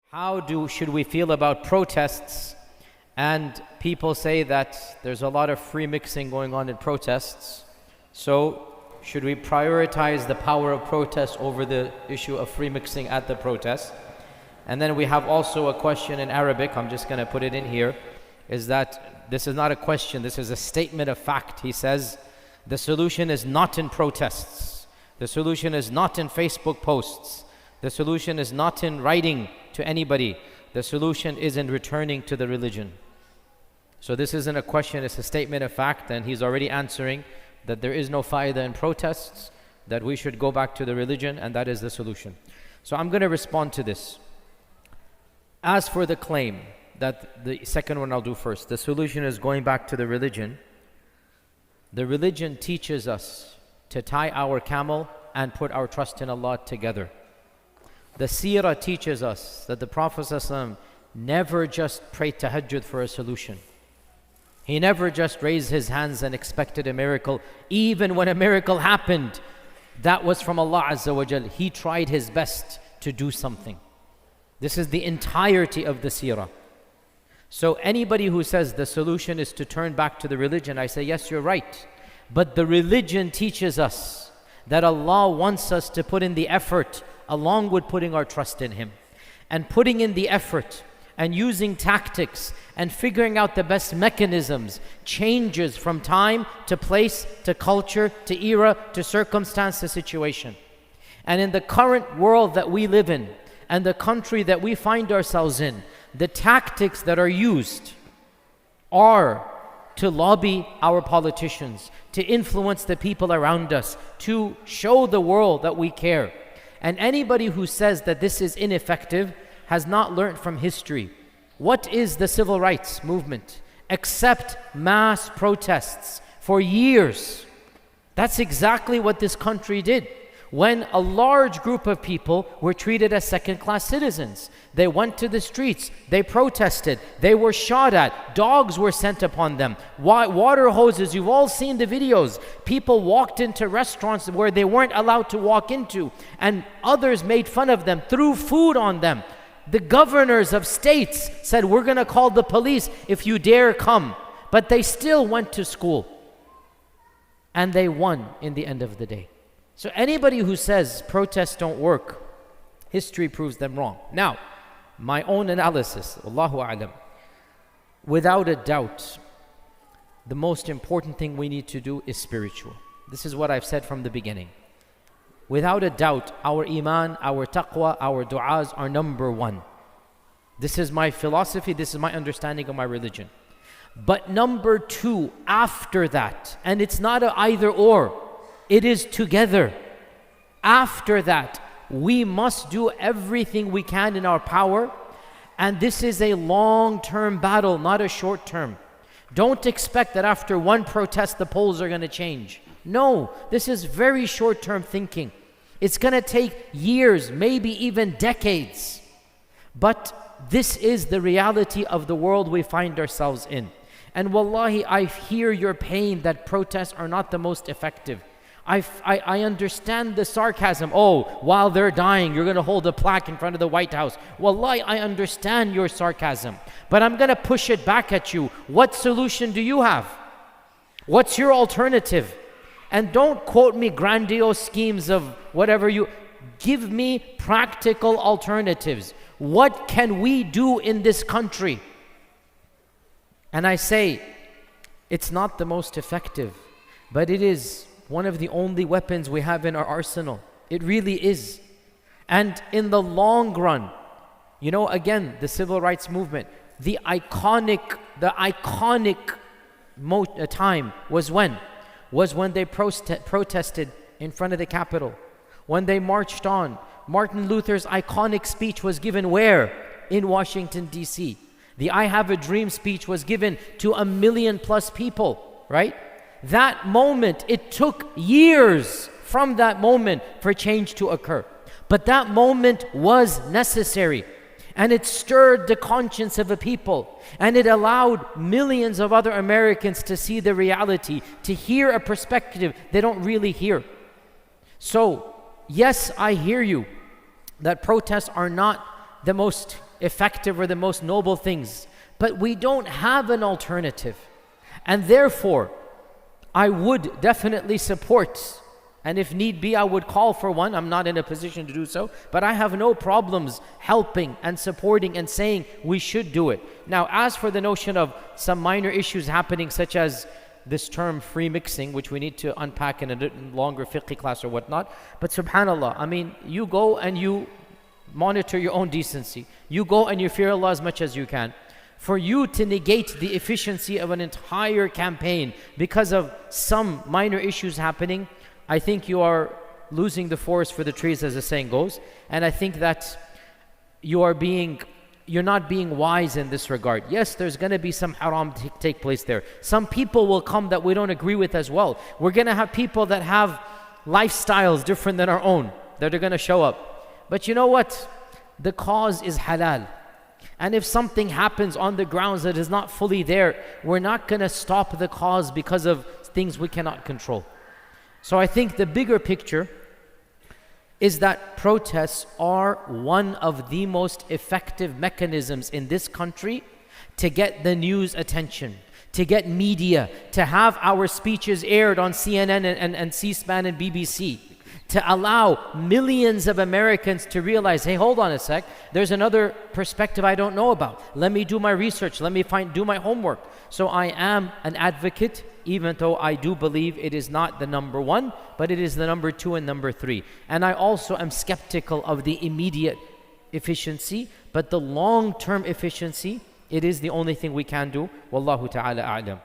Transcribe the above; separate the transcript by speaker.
Speaker 1: Should we feel about protests? And people say that there's a lot of free mixing going on in protests. So should we prioritize the power of protest over the issue of free mixing at the protest? And then we have also a question in Arabic, I'm just going to put it in here, is that this is not a question, this is a statement of fact. He says, the solution is not in protests. The solution is not in Facebook posts. The solution is not in writing to anybody. The solution is in returning to the religion. So this isn't a question, it's a statement of fact, and he's already answering that there is no faidah in protests, that we should go back to the religion, and that is the solution. So I'm going to respond to this. As for the claim, that the second one I'll do first, the solution is going back to the religion. The religion teaches us to tie our camel and put our trust in Allah together. The seerah teaches us that the Prophet ﷺ never just prayed tahajjud for a solution. He never just raised his hands and expected a miracle. Even when a miracle happened, that was from Allah Azza wa Jal. He tried his best to do something. This is the entirety of the seerah. So anybody who says the solution is to turn back to the religion, I say, yes, you're right. But the religion teaches us that Allah wants us to put in the effort along with putting our trust in Him. And putting in the effort and using tactics and figuring out the best mechanisms changes from time to place to culture to era to circumstance to situation. And in the current world that we live in and the country that we find ourselves in, the tactics that are used are to lobby our politicians, to influence the people around us, to show the world that we care. And anybody who says that this is ineffective has not learned from history. What is the civil rights movement? Except mass protests for years. That's exactly what this country did. When a large group of people were treated as second-class citizens, they went to the streets, they protested, they were shot at, dogs were sent upon them, water hoses, you've all seen the videos. People walked into restaurants where they weren't allowed to walk into, and others made fun of them, threw food on them. The governors of states said, we're going to call the police if you dare come. But they still went to school. And they won in the end of the day. So anybody who says protests don't work, history proves them wrong. Now, my own analysis, Allahu A'lam, without a doubt, the most important thing we need to do is spiritual. This is what I've said from the beginning. Without a doubt, our iman, our taqwa, our du'as are number one. This is my philosophy, this is my understanding of my religion. But number two, after that, and it's not an either or, it is together. After that, we must do everything we can in our power, and this is a long-term battle, not a short-term. Don't expect that after one protest the polls are going to change. No, this is very short-term thinking. It's going to take years, maybe even decades. But this is the reality of the world we find ourselves in. And wallahi, I hear your pain that protests are not the most effective. I understand the sarcasm. Oh, while they're dying, you're going to hold a plaque in front of the White House. Wallahi, I understand your sarcasm. But I'm going to push it back at you. What solution do you have? What's your alternative? And don't quote me grandiose schemes of whatever you... Give me practical alternatives. What can we do in this country? And I say, it's not the most effective, but it is one of the only weapons we have in our arsenal. It really is. And in the long run, you know, again, the civil rights movement, the iconic time was when? Was when they protested in front of the Capitol. When they marched on. Martin Luther's iconic speech was given where? In Washington, D.C. The I Have a Dream speech was given to 1 million+ people, right? That moment, it took years from that moment for change to occur. But that moment was necessary. And it stirred the conscience of a people. And it allowed millions of other Americans to see the reality, to hear a perspective they don't really hear. So, yes, I hear you that protests are not the most effective or the most noble things, but we don't have an alternative. And therefore, I would definitely support, and if need be, I would call for one. I'm not in a position to do so, but I have no problems helping and supporting and saying we should do it. Now, as for the notion of some minor issues happening, such as this term free mixing, which we need to unpack in a longer fiqh class or whatnot, but subhanAllah, I mean, you go and you monitor your own decency. You go and you fear Allah as much as you can. For you to negate the efficiency of an entire campaign because of some minor issues happening, I think you are losing the forest for the trees, as the saying goes. And I think that you're not being wise in this regard. Yes, there's going to be some haram take place there. Some people will come that we don't agree with as well. We're going to have people that have lifestyles different than our own that are going to show up. But you know what? The cause is halal. And if something happens on the grounds that is not fully there, we're not going to stop the cause because of things we cannot control. So I think the bigger picture is that protests are one of the most effective mechanisms in this country to get the news attention, to get media, to have our speeches aired on CNN and C-SPAN and BBC, to allow millions of Americans to realize, hey, hold on a sec, there's another perspective I don't know about. Let me do my research, let me do my homework. So I am an advocate, even though I do believe it is not the number one, but it is the number two and number three. And I also am skeptical of the immediate efficiency, but the long-term efficiency, it is the only thing we can do. Wallahu ta'ala a'lam.